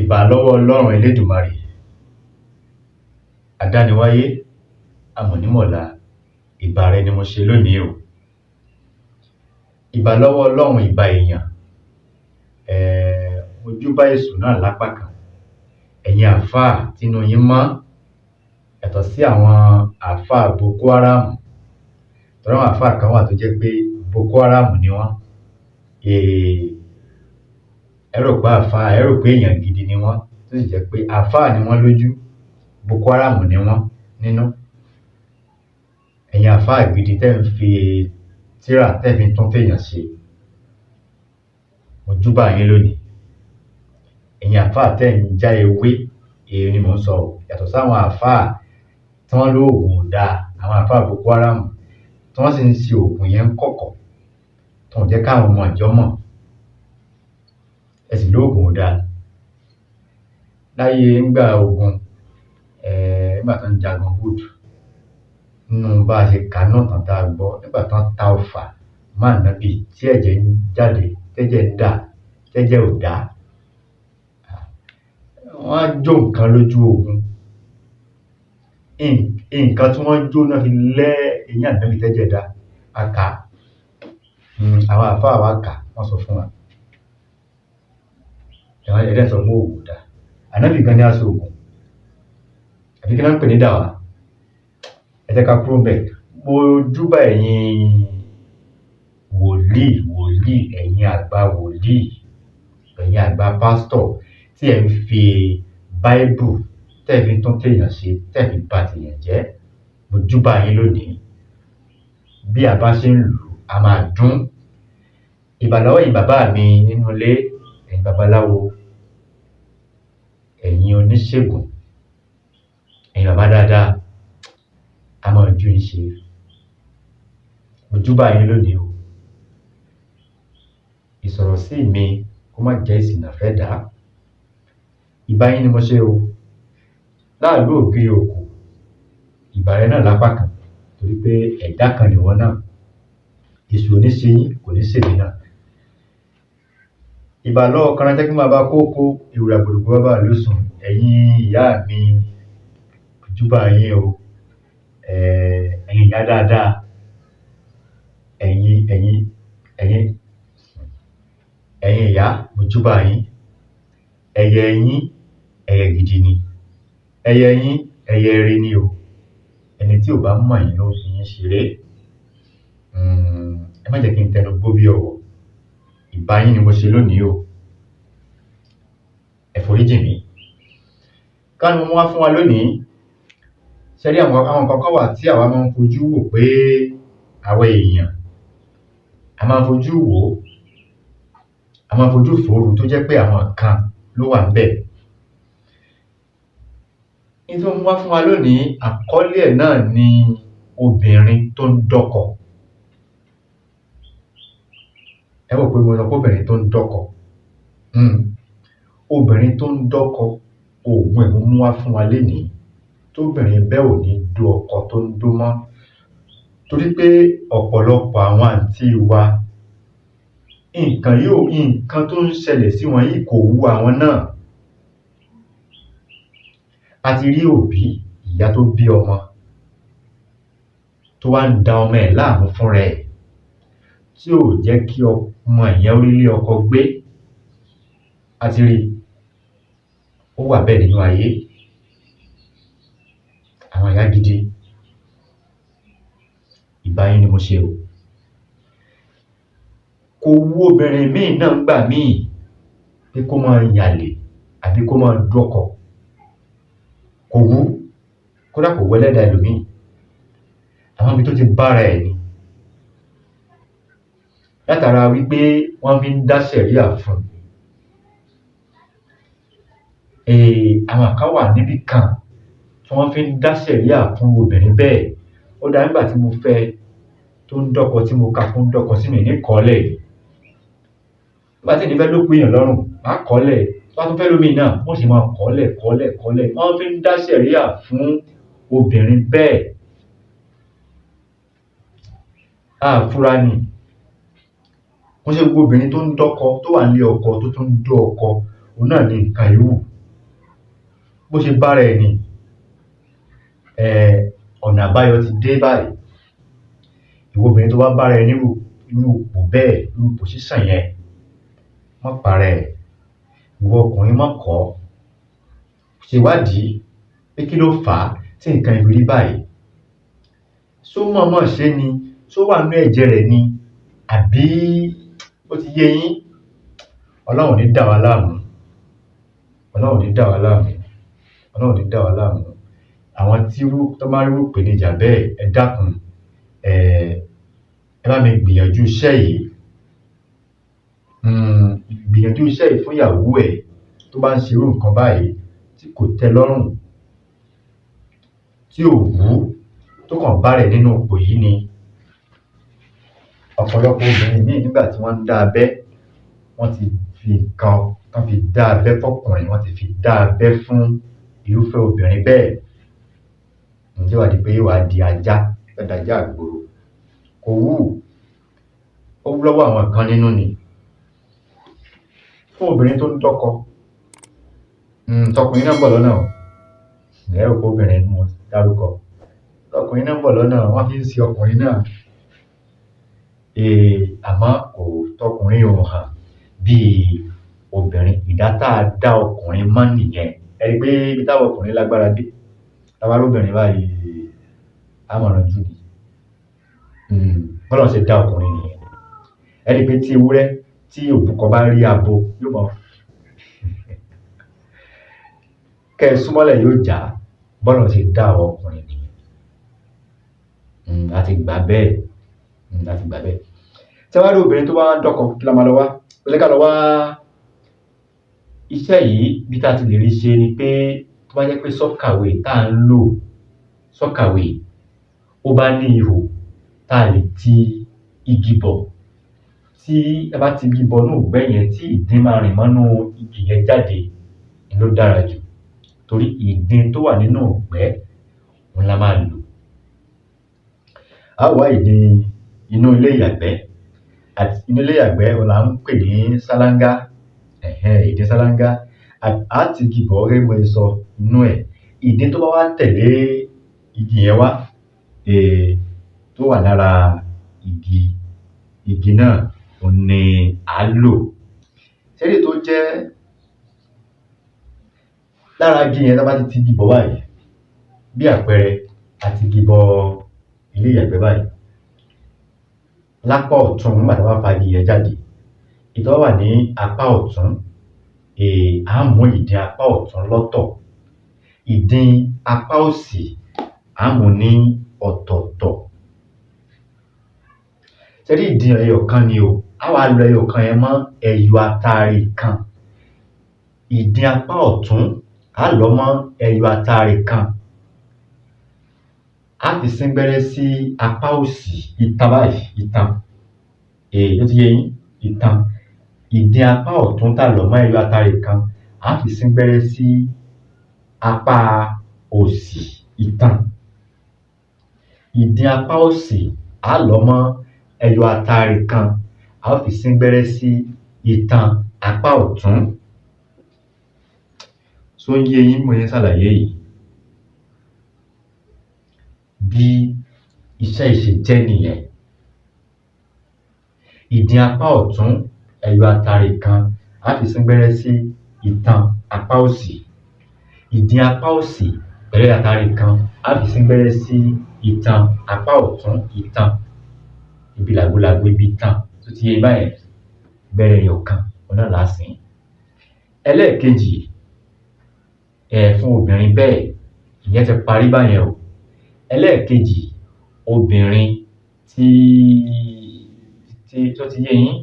Ìbà lọ́wọ́ Ọlọ́run Elédùmarè, adániwáyé, amọ̀nímọ̀lá, ìbà rẹ ni mo ṣe lónìí o. Ìbà lọ́wọ́ Ọlọ́run, ìbà èèyàn, mo júbà Èṣù náà lápá kan. Ẹ̀yin àlfáà tínú yín mọ́, yàtọ̀ sí àwọn àlfáà Boko Haram. Torí àwọn àlfáà kan wà tó jẹ́ pé Boko Haram ni wọ́n. Ẹ rò pé àlfáà, ẹ rò pé èèyàn gidi ni wọ́n, tó sì jẹ́ pé àlfáà ni wọ́n lójú, Boko Haram ni wọ́n nínú. Ẹ̀yin àlfáà gidi tẹ́ ń fi tírà tẹ́ fi ń tún téèyàn ṣe, mo júbà yín lónìí. Ẹ̀yin àlfáà tẹ́ ń já ewé, èyí ni mò ń sọ o, yàtọ̀ sáwọn àlfáà tí wọ́n lóògùn ò dáa, àwọn àlfáà Boko Haram tí wọ́n sì ń ṣe òògùn yẹn ńkọ̀kọ̀, tí wọn ò jẹ́ káwọn ọmọ ìjọ mọ̀. Ẹ sì lóògùn ò dáa. Láyé ńgbà ogun, nígbà tán ń jagun Uhud, nínú bá a ṣe kà á náà tán tá a gbọ́, nígbà tán ta ọfà mọ́ Ànábì tí ẹ̀jẹ̀ ń jáde, tẹ́jẹ̀ ń dà, tẹ́jẹ̀ ò dá. Wọ́n á jó nǹkan lójú ogun. Nǹkan tí wọ́n jó náà fi lẹ́ eyín Ànábì tẹ́jẹ̀ dá. A kà á. Àwọn àlfáà wa kà á, wọ́n sọ fún wa. Ẹ dẹ̀ ń sọ pé oògùn ò dáa. Ànábì gan ní aṣoògùn. Àbí kí ná ń pè ní dàwà? Ẹ jẹ́ ká kúrò ńbẹ̀. Mo júbà ẹ̀yin wòlíì, ẹ̀yin àgbà wòlíì, ẹ̀yin àgbà pásítọ̀ tí ẹ̀ ń fi Báíbù tẹ́ ẹ̀ fi ń tún téèyàn ṣe, tẹ́ ẹ̀ fi ba tèèyàn jẹ́. Mo júbà yín lónìí. Bí a bá ṣe ń lù ú, a máa dún. Ìbà lọ́wọ́ ẹ̀yin bàbá mi nínú ilé, ẹ̀yin babaláwo, ẹ̀yin oníṣègùn, ẹ̀yin bàbá dáadáa, a máa jú yín ṣe. Mo júbà yín lónìí o. Ìsọ̀rọ̀ sí mi kó má jẹ́ ìsìnà fẹ́dàá. Ìbà yín ni mo ṣe o. Láàlú ògiri òkò, ìbà rẹ náà lápá kan, torí pé ẹ̀dá kan nìwọ náà. Èṣù ò ní ṣe yín, kò ní ṣèmi náà. Ìbà lọ́wọ́ Karańtẹ́kí baba kókó, ewùrà gbòdògbò baba ìlúsùn. Ẹ̀yin ìyá mi, mo júbà yín o. Ẹ̀yin ìyá dáadáa, ẹ̀yin ìyá, mo júbà yín. Ẹyẹ yín, ẹyẹ gidi ni. Ẹyẹ yín, ẹyẹ ire ni o. Ẹni tí ò bá mọ̀ yín ló ń fi yín ṣeré. Ẹ má jẹ́ kí n tẹnu gbó bí ọ̀wọ̀. Ìbà yín ni mo ṣe lónìí o. Ẹ foríjì mí. Ká ní mo mú wá fún wa lónìí. Ṣé rí àwọn nǹkan kan wà tí àwa máa ń fojú wò pé àwa èèyàn, a máa ń fojú wò ó, a máa ń fojú fòóru tó jẹ́ pé àwọn kan ló wà ńbẹ̀. N tí mo mú wá fún wa lónìí, àkọ́lé ẹ̀ náà ni obìnrin tó ń dọ́kọ. Ẹ wò pé mo sọ pé obìnrin tó ń dọ́kọ. Obìnrin tó ń dọ́kọ, oògùn ẹ̀ mo mú wá fún wa lénìí. Tóbìnrin bẹ́ẹ̀ ò ní dó ọkọ tó ń dó mọ́. Torí pé ọ̀pọ̀lọpọ̀ àwọn àǹtí wa, nǹkan tó ń ṣẹlẹ̀ sí wọn yìí kò wu àwọn náà. A ti rí òbí, ìyá tó bí ọmọ, tó wá ń da ọmọ ẹ̀ láàmú fúnra ẹ̀, tí ò jẹ́ kí ọmọ yẹn rílé ọkọ gbé. A ti rí, ó wà bẹ́ẹ̀ nínú ayé. Àwọn ìyá gidi, ìbà yín ni mo ṣe o. Kò wu obìnrin míì náà ńgbà míì pé kó máa yàlè àbí kó máa dọ́kọ. Kò wú, kódà kò wù ẹlẹ́dàá ẹlòmíì. Àwọn ibi tó ti bára ẹ̀ ni. Látara wípé wọ́n fi ń dá ṣẹ̀ríà fún un. Àwọn kan wà níbì kan tí wọ́n fi ń dá ṣẹ̀ríà fún obìnrin bẹ́ẹ̀. Ó dáa nígbà tí mo fẹ́ tó ń dọ́kọ, tí mo kà kún dọ́kọ sí mi ní kọ́lẹ̀. Nígbà tí èmi fẹ́ ló pé èèyàn lọ́rùn, màá kọ́lẹ̀. Tó bá tún fẹ́ lómi náà, wọ́n sì máa kọ́lẹ̀. Wọ́n fi ń dá ṣẹ̀ríà fún obìnrin bẹ́ẹ̀. Fura ni. Kò ń ṣe gbogbo obìnrin tó ń dọ́kọ, tó wà nílé ọkọ, tó tún ń dó ọkọ, òun náà ni nǹkan yìí wù. bó ṣe bára ẹ̀ ni ọ̀nà àbáyọ ti dé báyìí. Ìwọ obìnrin tó bá bára ẹ nírú ipò bẹ́ẹ̀, irú position yẹn, má para ẹ̀. Ìwọ ọkùnrin má kọ̀ ọ́. Ṣèwádìí pé kí ló fà á tí nǹkan yìí fi rí báyìí. Ṣó mọ̀ọ́mọ̀ ṣe ni? Ṣó wà nínú ẹ̀jẹ̀ rẹ̀ ni? Àbí ó ti yé yín? Ọlọ́run ò ní dà wá láàmú. Ọlọ́run ò ní dà wá láàmú. Ọlọ́run ò ní dà wá láàmú. Àwọn tí tó bá rí irú ìpèníjà bẹ́ẹ̀, ẹ dákun, ẹ bá mi gbìyànjú iṣẹ́ yìí. Gbìyànjú iṣẹ́ yìí fún ìyàwó ẹ̀ tó bá ń ṣe irú nǹkan báyìí tí kò tẹ́ lọ́rùn, tí ò wú, tó kàn bá rẹ̀ nínú ipò yìí ni. Ọ̀pọ̀lọpọ̀ obìnrin míì nígbà tí wọ́n ń dá abẹ́, wọ́n ti fi nǹkan tán fi dá abẹ́ fọ́kùnrin, wọ́n ti fi dá abẹ́ fún irúfẹ́ obìnrin bẹ́ẹ̀. Ǹjẹ́ wàá di pé wàá di ajá, fẹ́ dajá àgbòrò. Kò wù. Ó wú lọ́wọ́ àwọn kan nínú ni. Fún obìnrin tó ń dọ́kọ, tọkùnrin náà ń bọ̀ lọ́nà o. Ẹ rò pé obìnrin ni mo dárúkọ. Tọkùnrin náà ń bọ̀ lọ́nà, wọ́n fi ń ṣe ọkùnrin náà. Àmọ́ kò tọkùnrin ò hàn bí obìnrin. Ìdá tá a dá ọkùnrin mọ́ nìyẹn. Ẹ rí pé ibi táwọn ọkùnrin lágbára dé, tá a bá róbìnrin báyìí, á mọ̀ ránjú ni. Bọ́lọ́run ṣe dá ọkùnrin nìyẹn. Ẹ rí pé tí ewúrẹ́, tí òbúkọ bá rí abo, yóò mọ̀ kẹ́ ẹ súnmọ́lẹ̀ yóò jà. Bọ́lọ́run ṣe dá àwọn ọkùnrin nìyẹn. A ti gbà bẹ́ẹ̀. A ti gbà bẹ́ẹ̀. Tí a bá rí obìnrin tó bá ń dọ́kọ, kí la máa lọ wá? Ó yẹ ká lọ wá iṣẹ́ yìí. Bí tá a ti lè rí ṣe ni pé tó bá jẹ́ pé sọ́kàwé tá à ń lò, sọ́kàwé ó bá ní ihò tá a lè ti igi bọ̀. Tí a bá ti igi bọ̀ nínú ìgbẹ́ yẹn, tí ìdin máa rìn mọ́nú igi yẹn jáde, ni ló dára jù. Torí ìdin tó wà nínú ìgbẹ́ òun la máa lò. A ó wá ìdin inú ilé ìyàgbẹ́. Àti inú ilé ìyàgbẹ́ òun là ń pè ní sálángá. Ìdin sálángá. A ti igi bọ̀ gẹ́gẹ́ bí mo ṣe sọ inú ẹ̀. Ìdin tó bá wá tẹ̀lé igi yẹn wá, tó wà lára igi náà, òun ni à á lò. Ṣé èyí tó jẹ́ lára igi yẹn, tá bá ti igi bọ̀ báyìí, bí àpẹẹrẹ a ti igi bọ ilé ìyàgbẹ́ báyìí. Lápá ọ̀tún nígbà tá bá fa igi yẹn jáde, èyí tó wà ní apá ọ̀tún, á mú ìdin apá ọ̀tún lọ́tọ̀. Ìdin apá òsì á mú ní ọ̀tọ̀ọ̀tọ̀. Ṣé rí ìdin ẹyọ kan ni o. Á wá lo ẹyọ kan yẹn mọ́ ẹyọ atare kan. Ìdin apá ọ̀tún á lọ̀ mọ́ ẹyọ atare kan. Á fi síngbẹ́rẹ́ sí apá òsì, itan báyìí, itan. Ó ti yé yín? Itan. Ìdin apá ọ̀tún tá lọ̀ mọ́ ẹyọ atare kan, á fi síngbẹ́rẹ́ sí apá òsì, itan. Ìdin apá òsì á lọ̀ mọ́ ẹyọ atare kan, á fi síngbẹ́rẹ́ sí itan apá ọ̀tún. Ṣó ń yé yín bí mo ṣe ń ṣàlàyé yìí? Bí iṣẹ́ yìí ṣe jẹ́ nìyẹn. Ìdin apá ọ̀tún, ẹyọ atare kan, á fi síngbẹ́rẹ́ sí itan apá òsì. Ìdin apá òsì pẹ̀lú ẹyọ atare kan, á fi síngbẹ́rẹ́ sí itan apá ọ̀tún, itan. Ibi làgbolàgbo ibi itan. Tó ti yé báyẹn? Bẹ́rẹ́ ẹyọ kan, òun náà là á sìn. Ẹlẹ́ẹ̀kejì, fún obìnrin bẹ́ẹ̀, ìyẹn ti parí báyẹn o. Ẹlẹ́ẹ̀kejì, obìnrin tí tó ti yé yín?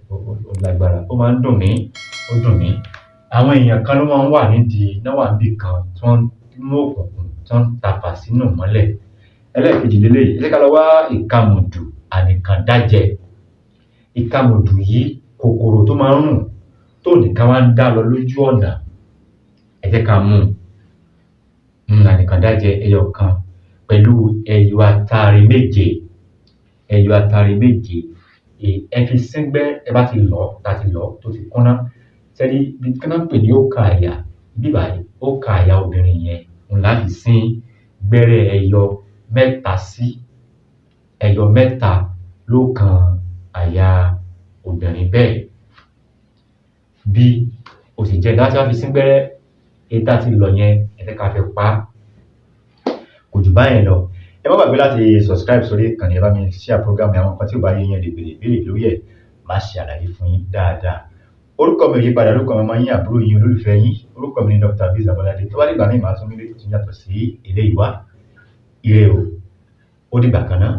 Ó lágbára. Ó máa ń dùn mí. Ó dùn mí. Àwọn èèyàn kan ló máa ń wà nídìí, náà wà níbì kan tí wọ́n mú òkùnkùn, tí wọ́n ń tàpá sínú ìmọ́lẹ̀. Ẹlẹ́ẹ̀kejì leléyìí. Ẹ jẹ́ ká lọ wá ìkamùdù ànìkàndájẹ. Ìkamùdù yìí, kòkòrò tó máa ń rùn tó nìkan wá ń dá lọ lójú ọ̀nà. Ẹ jẹ́ ká mú ànìkàndájẹ ẹyọ kan pẹ̀lú ẹyọ atare méje. Ẹyọ atare méje. Ẹ fi síngbẹ́, ẹ bá ti lọ̀, tá ti lọ̀ tó ti kúnná. sẹ́ni bí kí wọ́n pè ní òkà àyà bíbá yìí òkà àyà obìnrin yẹn ń láti sín gbẹ́rẹ́ ẹyọ mẹ́ta ló kan àyà obìnrin bẹ́ẹ̀ bí o sì jẹ́ láti wá fi sín gbẹ́rẹ́ èyí tá ti lọ yẹn ẹ ká fi pa kò jù báyẹn lọ ẹ má gbàgbé láti subscribe sórí ìkànnì ẹ bá mi share program àwọn nǹkan tí ò bá yé yẹn lè béèrè ìbéèrè lórí ẹ̀ má ṣe àlàyé fún yín dáadáa orúkọ mi ò yí padà orúkọ mi ọmọ yín àbúrò yín olólùfẹ́ yín orúkọ mi ni Dr. Aviz Abolade tó bá dìgbà míì máa tún nílé tó yàtọ̀ sí eléyìí wá ire o ó dìgbà kan náà.